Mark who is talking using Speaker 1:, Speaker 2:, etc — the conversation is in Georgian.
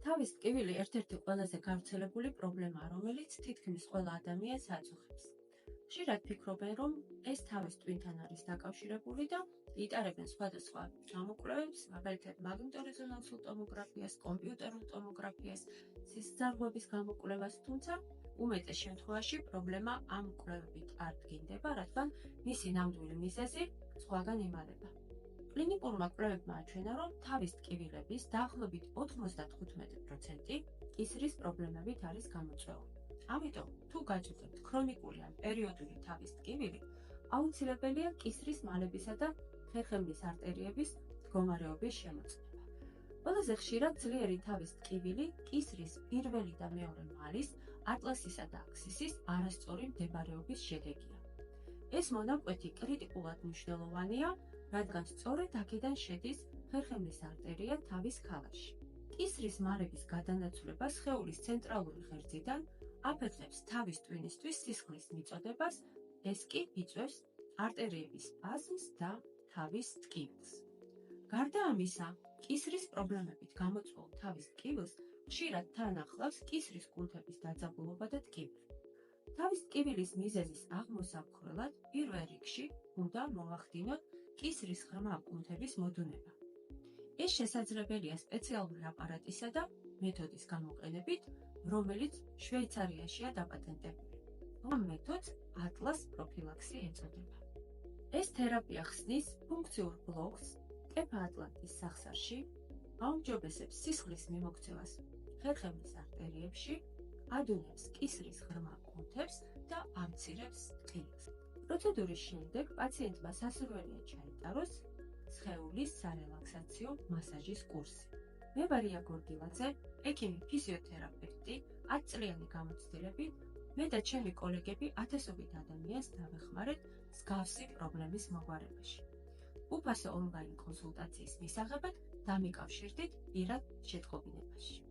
Speaker 1: თავის ტკივილი ერთ-ერთი ყველაზე გავრცელებული პრობლემაა, რომელიც თითქმის ყველა ადამიანს აწუხებს. ხშირად ფიქრობენ, რომ ეს თავის ტვინთან არის დაკავშირებული და იტარებენ სხვადასხვა გამოკვლევებს, მაგალითად მაგნიტორეზონანსულ ტომოგრაფიას, კომპიუტერულ ტომოგრაფიას, სისხლძარღვების გამოკვლევას, თუმცა უმეტეს შემთხვევაში პრობლემა ამ კვლევებით არ დგინდება, რადგან მისი ნამდვილი მიზეზი სხვაგან იმალება. კლინიკურმა კვლევებმა აჩვენა, რომ თავის ტკივილების დაახლოებით 95% კისრის პრობლემებით არის გამოწვეული. ამიტომ, თუ გაჭირდებთ ქრონიკული ან პერიოდული თავის ტკივილი, აუცილებელია კისრის მალებისა და ხერხემლის არტერიების მდგომარეობის შემოწმება. ყველაზე ხშირად ძლიერი თავის ტკივილი კისრის პირველი და მეორე მალის, ატლასისა და აქსისის არასწორი მდებარეობის შედეგია. ეს მონაკვეთი კრიტიკულად მნიშვნელოვანია, რადგან სწორედ აქედან შედის ხერხემლის არტერია თავის ქალაში. კისრის მალების გადანაცვლება სხეულის ცენტრალური ღერძიდან აფეთქებს თავის ტვინისთვის სისხლის მიწოდებას, ეს კი იწვევს არტერიების სპაზმს და თავის ტკივილს. გარდა ამისა, კისრის პრობლემებით გამოწვეულ თავის ტკივილს ხშირად თან ახლავს კისრის კუნთების დაძაბულობა და ტკივილი. თავის ტკივილის მიზეზის აღმოსაქმრელად პირველ რიგში უნდა მოვახდინოთ კისრის ღრმა კუნთების მოდუნება. ეს შესაძლებელია სპეციალური აპარატისა და მეთოდის გამოყენებით, რომელიც შვეიცარიაშია დაპატენტებული. ამ მეთოდს ატლას პროფილაქსი ეწოდება. ეს თერაპია ხსნის ფუნქციურ ბლოკს კეფა-ატლანტის სახსარში, აუმჯობესებს სისხლის მიმოქცევას ხერხემლის არტერიებში, ადუნებს კისრის ღრმა კუნთებს და ამცირებს ტკივილს. პროცედურის შემდეგ პაციენტმა სასურველია ჩაიტაროს სხეულის სარელაქსაციო მასაჟის კურსი. მე ვარია გორგილაძე, ექიმი ფიზიოთერაპევტი, 10 წლიანი გამოცდილებით, მე და ჩემი კოლეგები ათასობით ადამიანს დავეხმარეთ მსგავსი პრობლემის მოგვარებაში. უფასო ონლაინ კონსულტაციის მისაღებად დამიკავშირდით პირად შეტყობინებაში.